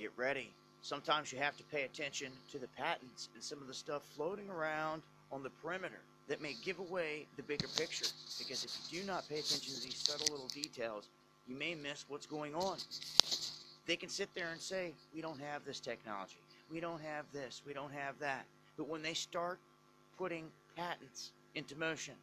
get ready. Sometimes you have to pay attention to the patents and some of the stuff floating around on the perimeter that may give away the bigger picture. Because if you do not pay attention to these subtle little details, you may miss what's going on. They can sit there and say, we don't have this technology, we don't have this, we don't have that. But when they start putting patents into motion,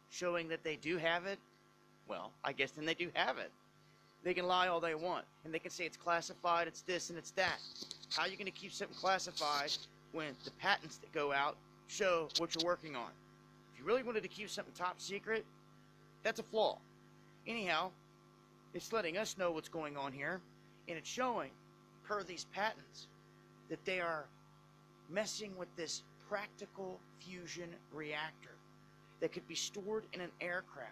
showing that they do have it, well, I guess then they do have it. They can lie all they want, and they can say it's classified, it's this and it's that. How are you going to keep something classified when the patents that go out show what you're working on? If you really wanted to keep something top secret, that's a flaw. Anyhow, it's letting us know what's going on here, and it's showing, per these patents, that they are messing with this practical fusion reactor that could be stored in an aircraft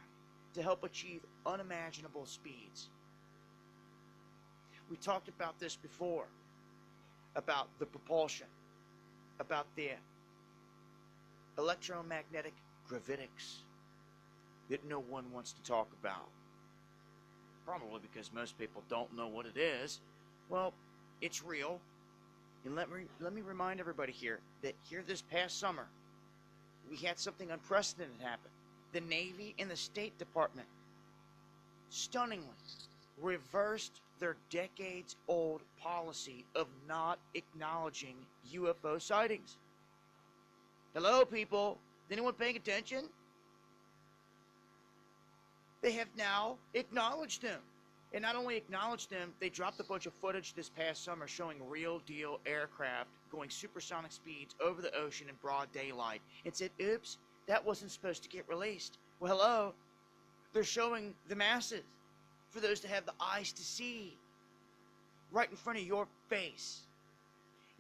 to help achieve unimaginable speeds. We talked about this before, about the propulsion, about the electromagnetic gravitics that no one wants to talk about. Probably because most people don't know what it is. Well, it's real. And let me remind everybody here that here this past summer, we had something unprecedented happen. The Navy and the State Department stunningly reversed their decades-old policy of not acknowledging UFO sightings. Hello, people. Is anyone paying attention? They have now acknowledged them. And not only acknowledged them, they dropped a bunch of footage this past summer showing real-deal aircraft going supersonic speeds over the ocean in broad daylight and said, oops, that wasn't supposed to get released. Well, hello. They're showing the masses for those to have the eyes to see right in front of your face.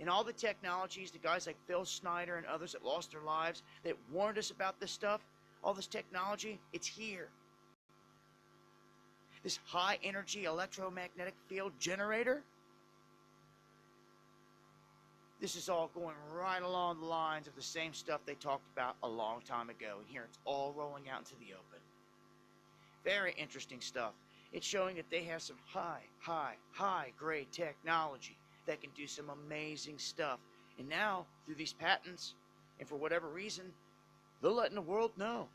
And all the technologies, the guys like Phil Snyder and others that lost their lives, that warned us about this stuff, all this technology, it's here. This high energy electromagnetic field generator, this is all going right along the lines of the same stuff they talked about a long time ago. And here it's all rolling out into the open. Very interesting stuff. It's showing that they have some high grade technology that can do some amazing stuff. And now, through these patents, and for whatever reason, they're letting the world know.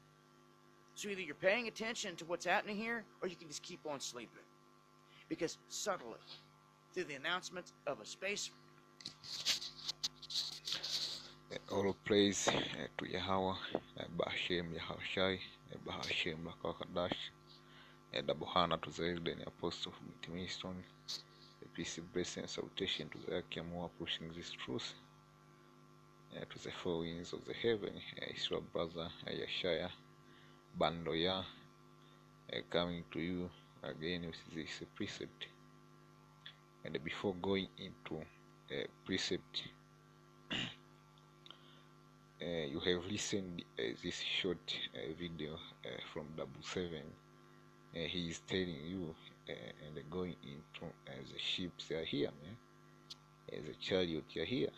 So either you're paying attention to what's happening here, or you can just keep on sleeping. Because subtly, through the announcements of a space... All praise to Yahweh, Bahashem Yahushai, Bahashem Lakakadash, Dabohana to the elder and apostle of Winston, the peace, blessing, and salutation to the Akiamua pushing this truth to the four winds of the heaven, Israel brother Yashaya Bandoya, coming to you again with this precept. And before going into precept, you have listened this short video from 7. He is telling you and going into the ships are here, man. The chariot are here,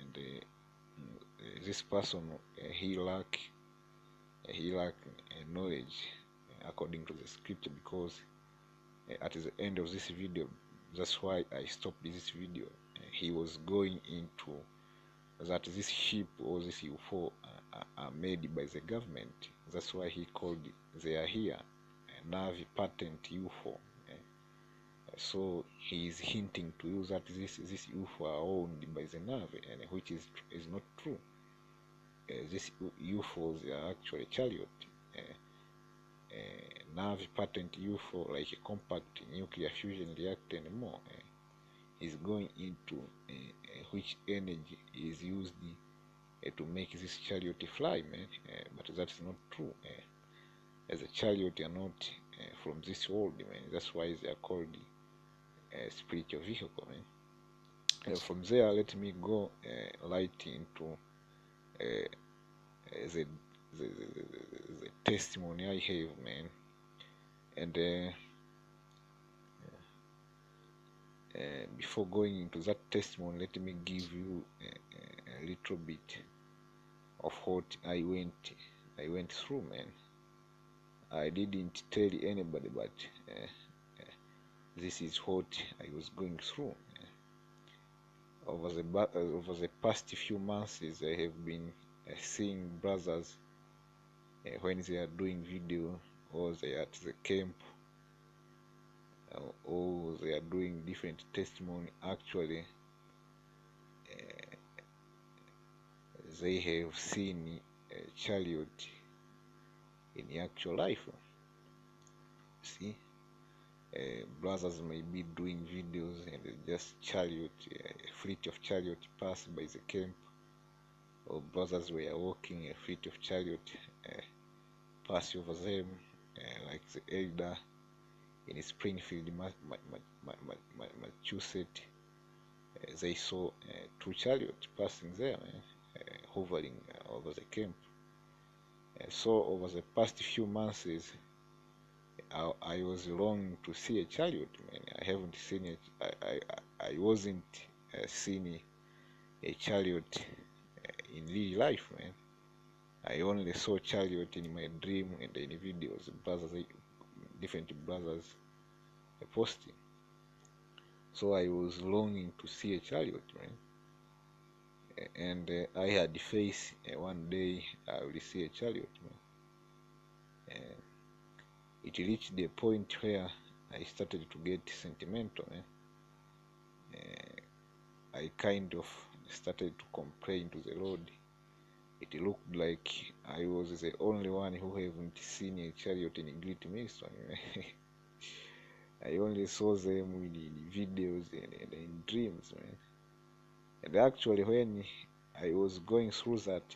and this person he lack knowledge according to the scripture, because at the end of this video, that's why I stopped this video. He was going into that this ship or this UFO are made by the government. That's why he called they are here Navy patent UFO. So he is hinting to you that this UFO are owned by the Navy, and which is not true. These UFOs are actually chariot. Navy patent UFO, like a compact nuclear fusion reactor and more, is going into which energy is used to make this chariot fly, man. But that's not true. As a chariot are not from this world, man. That's why they are called spiritual vehicle, man. From there, let me go right into the testimony I have, man. And before going into that testimony, let me give you a little bit of what I went through, man. I didn't tell anybody, but this is what I was going through. over the past few months, I have been seeing brothers when they are doing video, or they are at the camp, or they are doing different testimony. Actually, they have seen a chariot in actual life. See, brothers may be doing videos and just chariot, a fleet of chariot pass by the camp, or brothers were walking, a fleet of chariot pass over them, like the elder in Springfield, Massachusetts. They saw two chariots passing there, hovering over the camp. So over the past few months, I was longing to see a chariot, man. I haven't seen it. I wasn't seeing a chariot in real life, man. I only saw chariot in my dream and in videos, different brothers posting. So I was longing to see a chariot, man. And I had faith one day I will see a chariot, man. It reached the point where I started to get sentimental, man. I kind of started to complain to the Lord. It looked like I was the only one who haven't seen a chariot in Great Ministry. I only saw them in videos and in dreams, man. And actually, when I was going through that,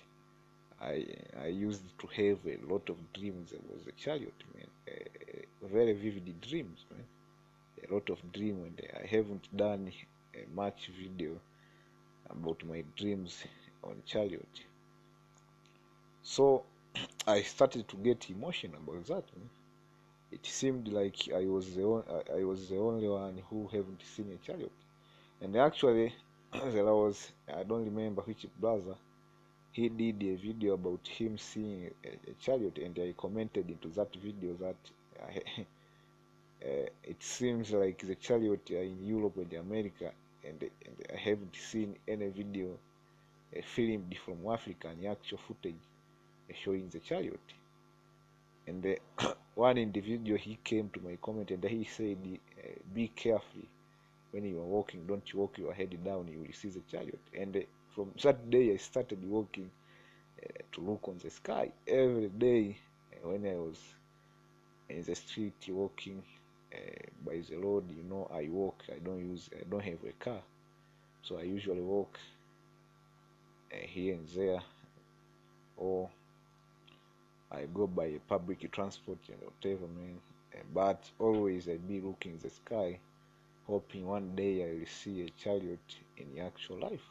I used to have a lot of dreams about the chariot, man. Very vivid dreams, man. A lot of dreams, and I haven't done much video about my dreams on chariot. So I started to get emotional about that, man. It seemed like I was the only one who haven't seen a chariot. And actually, I don't remember which brother, he did a video about him seeing a chariot, and I commented into that video that it seems like the chariot are in Europe and America, and I haven't seen any video filmed from Africa and actual footage showing the chariot. And one individual, he came to my comment and he said, be careful when you are walking, don't you walk your head down, you will see the chariot. And from that day I started walking to look on the sky every day. When I was in the street walking by the road, you know, I walk, I don't have a car, so I usually walk here and there, or I go by a public transport and whatever, man. But always I be looking the sky, hoping one day I will see a chariot in the actual life.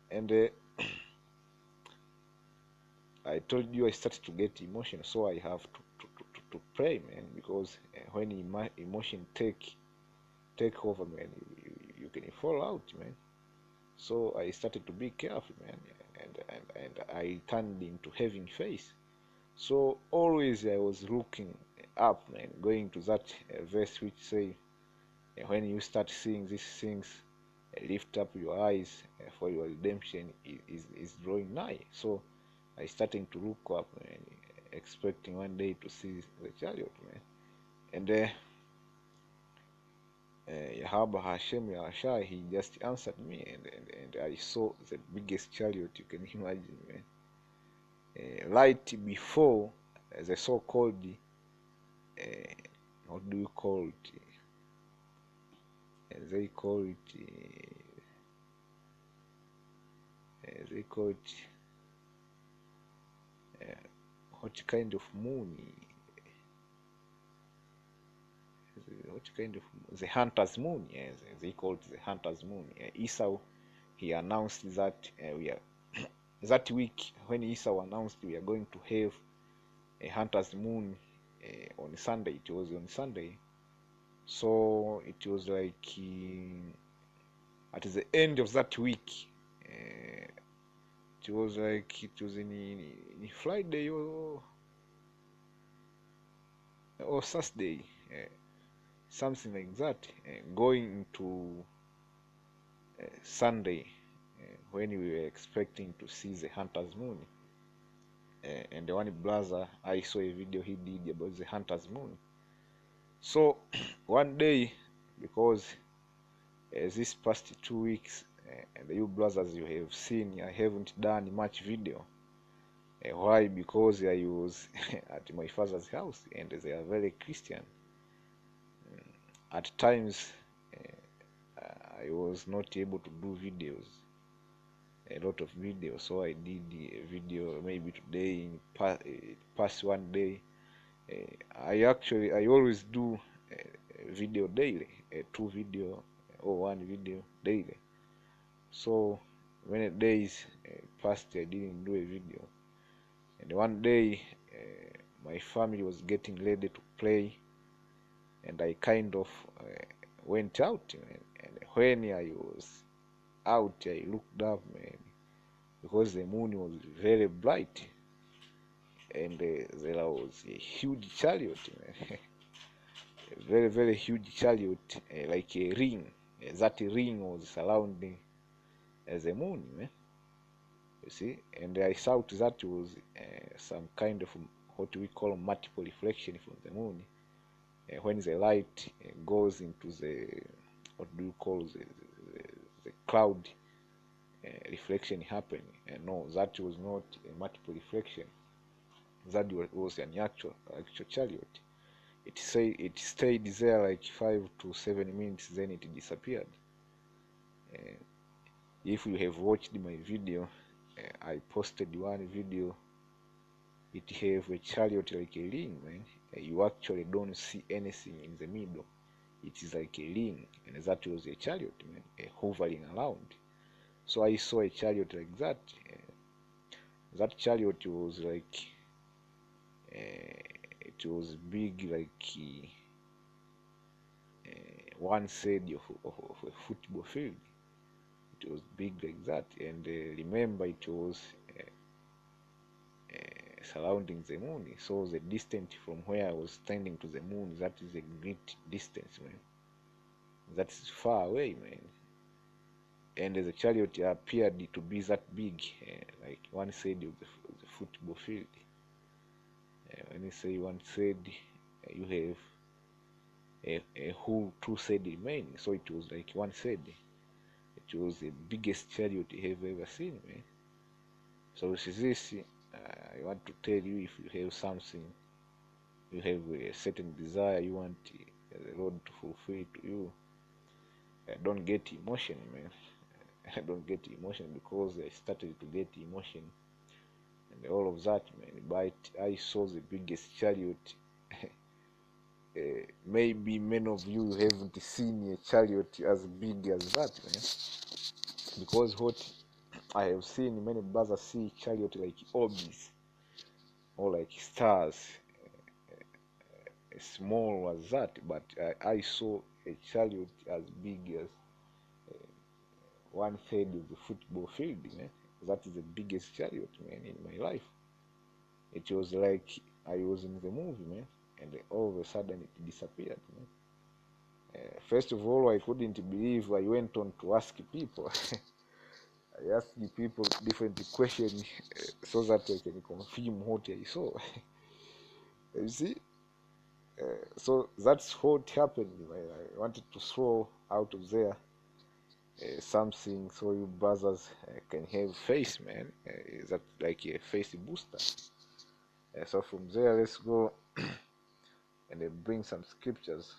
And I told you I started to get emotional, so I have to pray, man, because when emotion take over, man, you can fall out, man. So I started to be careful, man, and I turned into having faith. So always I was looking up, man, going to that verse which say, when you start seeing these things, lift up your eyes, for your redemption is drawing nigh. So I starting to look up, man, expecting one day to see the chariot, man. And Yahweh Hashem Yahshai, he just answered me, and I saw the biggest chariot you can imagine, man. Right before the so-called, what do you call it? They call it, what kind of moon? What kind of the hunter's moon? Yes, they call it the hunter's moon. Esau, he announced that we are that week when Esau announced we are going to have a hunter's moon on Sunday. It was on Sunday, so it was like at the end of that week. It was like it was in Friday or Thursday, something like that, going to Sunday, when we were expecting to see the hunter's moon. And the one brother, I saw a video he did about the hunter's moon. So one day, because these past 2 weeks, and you brothers, you have seen I haven't done much video. Why? Because I was at my father's house and they are very Christian. At times I was not able to do videos, a lot of videos, so I did a video maybe today, in past one day. I always do video daily, 2 video or 1 video daily. So many days past I didn't do a video, and one day my family was getting ready to play, and I kind of went out, and when I was out, I looked up, man, because the moon was very bright, and there was a huge chariot, man. A very, very huge chariot, like a ring. That ring was surrounding the moon, man. You see, and I thought that was some kind of what we call multiple reflection from the moon. When the light goes into the, what do you call, the cloud, reflection happening. No, that was not a multiple reflection. That was an actual chariot. It stayed there like 5 to 7 minutes, then it disappeared. If you have watched my video, I posted one video. It have a chariot like a ring, man. You actually don't see anything in the middle. It is like a ring, and that was a chariot, man, hovering around. So I saw a chariot like that. That chariot was like, it was big, like one side of a football field. It was big like that, and remember, it was surrounding the moon. So the distance from where I was standing to the moon, that is a great distance, man. That is far away, man. And the chariot appeared to be that big, like one side of the football field. When you say one side, you have a whole 2 sides remaining. So it was like one side. It was the biggest chariot you have ever seen, man. So this, I want to tell you, if you have something, you have a certain desire, you want the Lord to fulfill to you, don't get emotion, man. Don't get emotion, because I started to get emotion and all of that, man. But I saw the biggest chariot. Maybe many of you haven't seen a chariot as big as that, man. Because what I have seen, many brothers see chariot like orbs or like stars, small as that, but I saw a chariot as big as one third of the football field, man. That is the biggest chariot, man, in my life. It was like I was in the movie, man, and all of a sudden it disappeared, man. First of all, I couldn't believe. I went on to ask people. I asked the people different questions so that I can confirm what I saw. You see? So that's what happened. I wanted to throw out of there something so you brothers can have faith, man. Is that like a faith booster? So from there, let's go and bring some scriptures.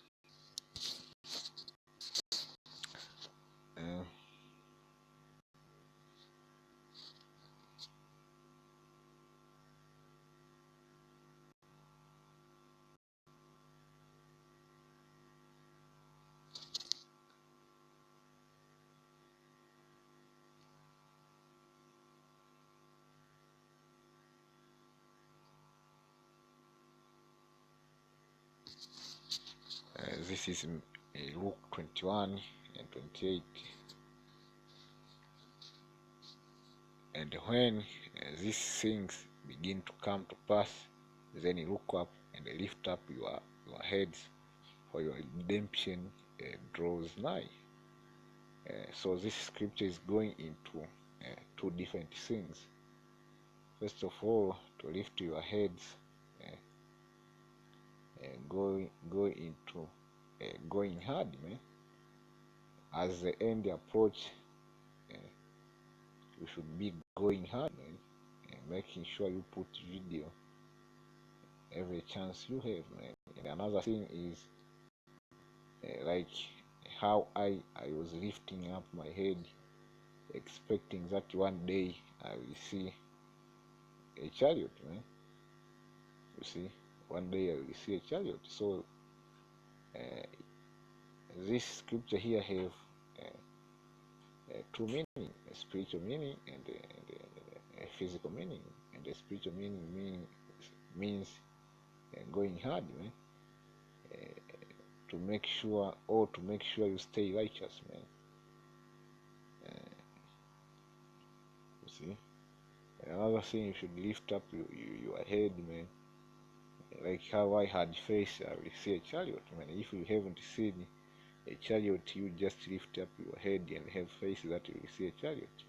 Uh, this is Luke 21 and 28. And when these things begin to come to pass, then you look up and lift up your heads, for your redemption draws nigh. So this scripture is going into two different things. First of all, to lift your heads, go into going hard, man. As the end approach, you should be going hard, man, making sure you put video every chance you have, man. And another thing is like how I was lifting up my head, expecting that one day I will see a chariot, man. You see, one day I will see a chariot. So this scripture here have two meaning: a spiritual meaning and a physical meaning. And the spiritual meaning means going hard, man, to make sure you stay righteous, man. You see, another thing, you should lift up your head, man. Like how I had faith, I will see a chariot, man. If you haven't seen a chariot, you just lift up your head and have faith that you will see a chariot.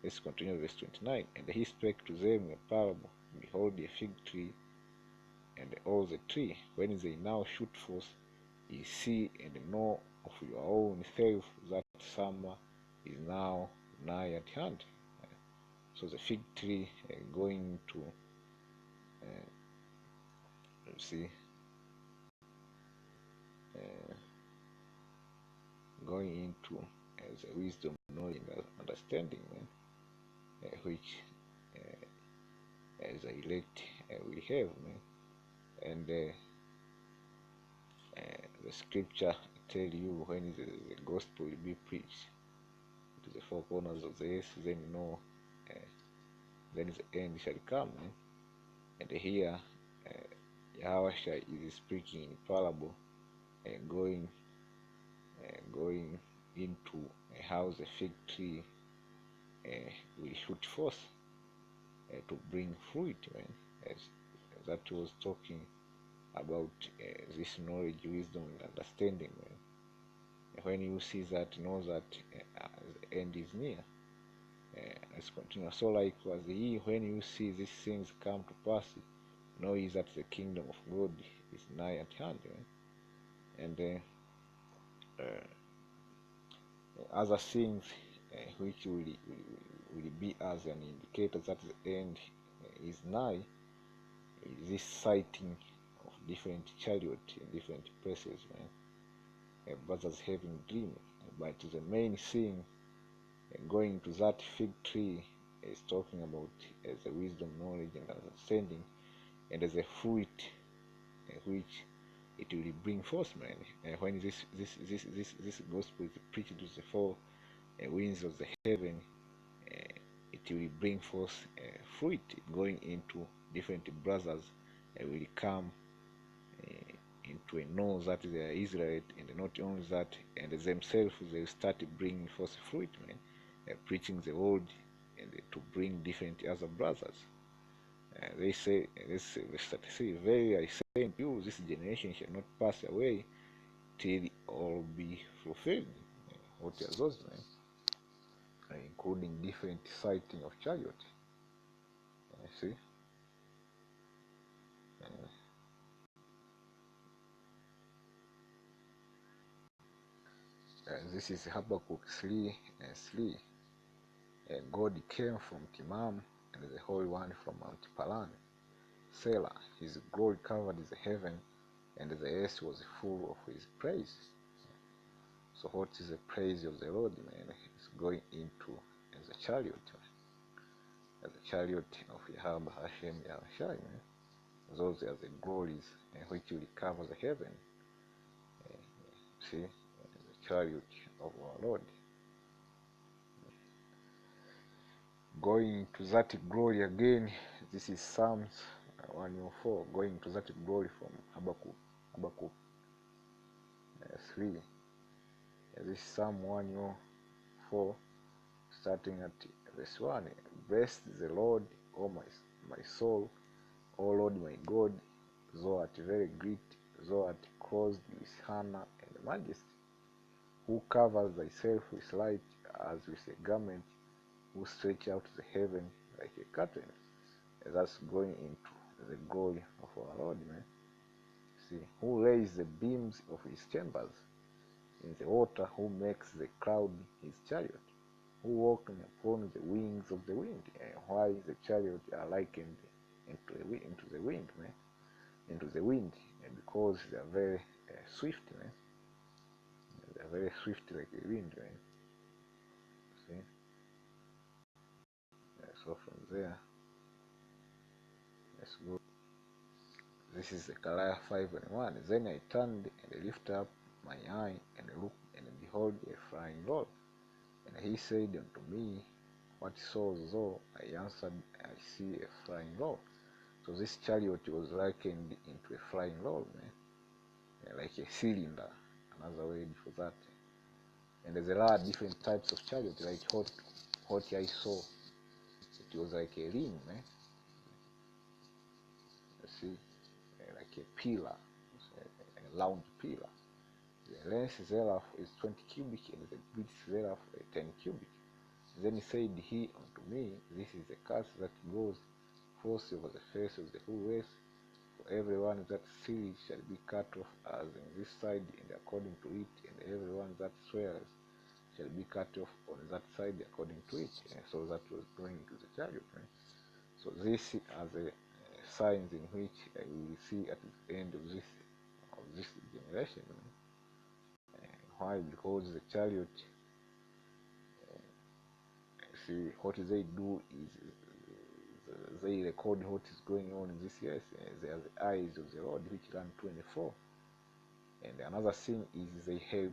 Let's continue verse 29. And he spake to them a parable: Behold, a fig tree and all the tree, when they now shoot forth, ye see and know of your own self that summer is now nigh at hand. So the fig tree going to see going into the wisdom, knowledge, and understanding, man, which as the elect we have, man. And the scripture tell you when the gospel will be preached to the four corners of the earth, then you know, then the end shall come, man. And here Yahweh is speaking in parable, going into how the fig tree will shoot forth to bring fruit, man. As that was talking about this knowledge, wisdom, and understanding, man. When you see that, know that the end is near. Let's continue. So likewise, when you see these things come to pass, know ye that the kingdom of God is nigh at hand, man. And other things which will be as an indicator that the end is nigh is this sighting of different chariots in different places, man. Brothers having dream, but the main thing going to that fig tree is talking about the wisdom, knowledge, and understanding, and as a fruit which it will bring forth, man. When this gospel is preached to the four winds of the heaven, it will bring forth fruit going into different brothers. Will come into a know that they are Israelite, and not only that, and themselves they will start bringing forth fruit, man, preaching the word, and to bring different other brothers. They say, verse 33, very I say unto you, this generation shall not pass away till all be fulfilled. What are those, man? Including different sighting of chariot. See? This is Habakkuk 3:3. God came from Timam, and the Holy One from Mount Paran. Selah, his glory covered the heaven, and the earth was full of his praise. So what is the praise of the Lord, man? It's going into the chariot, the chariot of Yahweh Hashem Yahushai, man. Those are the glories which will cover the heaven. See, the chariot of our Lord. Going to that glory again, this is Psalms 104, going to that glory from Habakkuk 3. This is Psalm 104, starting at verse 1. Bless the Lord, O my soul, O Lord my God, thou art very great, thou art clothed with honor and majesty. who covers thyself with light as with a garment, who stretch out the heaven like a curtain. That's going into the glory of our Lord, man. See, who lays the beams of his chambers in the water, who makes the cloud his chariot, who walk upon the wings of the wind. And why the chariot are likened into the wind, man, into the wind, and because they are very swift, man. They are very swift like the wind, man. See, so from there, let's go. This is Zechariah 5:1. Then I turned and lifted up my eye and looked, and behold, a flying roll. And he said unto me, What sawest thou? I answered, I see a flying roll. So this chariot was likened into a flying roll, man. Like a cylinder, another word for that. And there are different types of chariot, like what I saw. It was like a ring, man. You see, like a pillar, a round pillar. The length thereof is 20 cubic, and the width thereof 10 cubic. Then said he unto me, This is the curse that goes forth over the face of the whole earth. For everyone that steals shall be cut off as in this side, and according to it, and everyone that swears shall be cut off on that side according to it. And so that was going to the chariot. Right? So this are the signs in which we will see at the end of this generation. Why? Because the chariot, see, what they do is they record what is going on in this year. They are the eyes of the Lord which run 24. And another thing is they help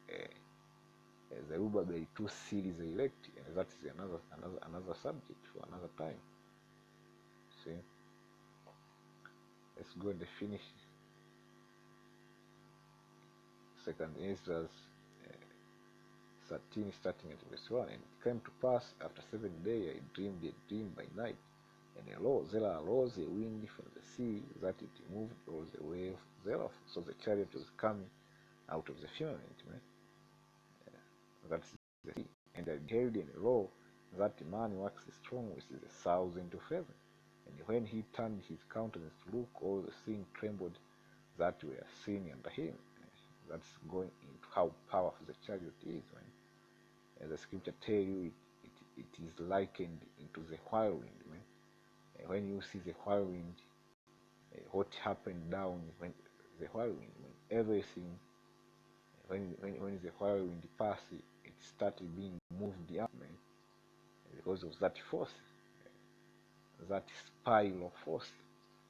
the Zerubbabel to seal the elect, and that is another subject for another time. See, let's go and finish Second Ezra 13, starting at verse 1. And it came to pass after 7 days, I dreamed a dream by night, and lo, there arose a wind from the sea, that it moved all the wave thereof. So the chariot was coming out of the firmament, man. That's the sea. And I beheld, and lo, that man waxed strong with the thousand of heaven. And when he turned his countenance to look, all the things trembled that were seen under him. That's going into how powerful the chariot is, man. As the scripture tell you, it is likened into the whirlwind, man. And when you see the whirlwind, what happened down when the whirlwind, when everything, when the whirlwind passed, it started being moved up, man, because of that force, that spiral force.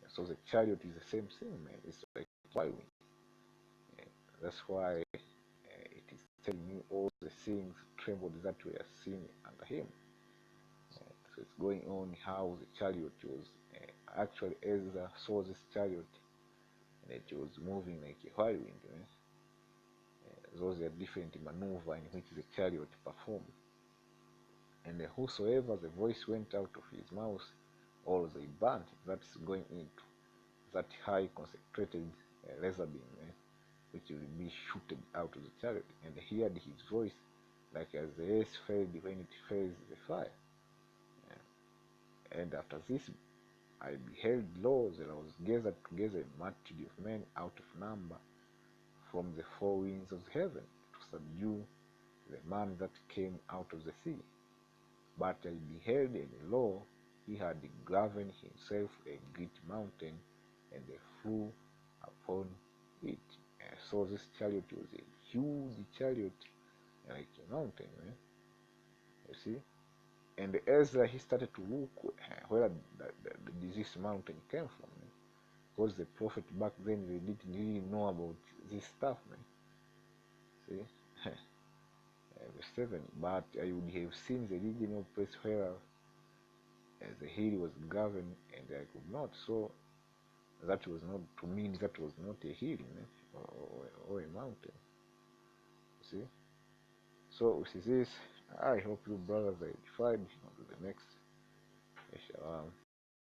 So the chariot is the same thing, man. It's like whirlwind. That's why it is telling you all the things trembled that we are seeing under him. So it's going on how the chariot was. Actually, Ezra saw this chariot, and it was moving like a whirlwind. Those are different maneuvers in which the chariot performed. And whosoever the voice went out of his mouth, all they burnt. That's going into that high consecrated laser beam, which will be shooted out of the chariot. And he heard his voice like as the earth fell when it fells the fire. And after this I beheld, lo, there was gathered together a multitude of men out of number from the four winds of heaven to subdue the man that came out of the sea. But I beheld, and lo, he had graven himself a great mountain, and they flew upon it. And so this chariot was a huge chariot, like a mountain, man. You see? And Ezra, he started to look where this mountain came from, man. Because the prophet back then, they didn't really know about this stuff, man. See? Verse 7. But I would have seen the original place where the hill was graven, and I could not. So that was not, to me, that was not a hill, man, or a mountain. See? So with this, I hope you brothers are edified. On to the next. Shalom.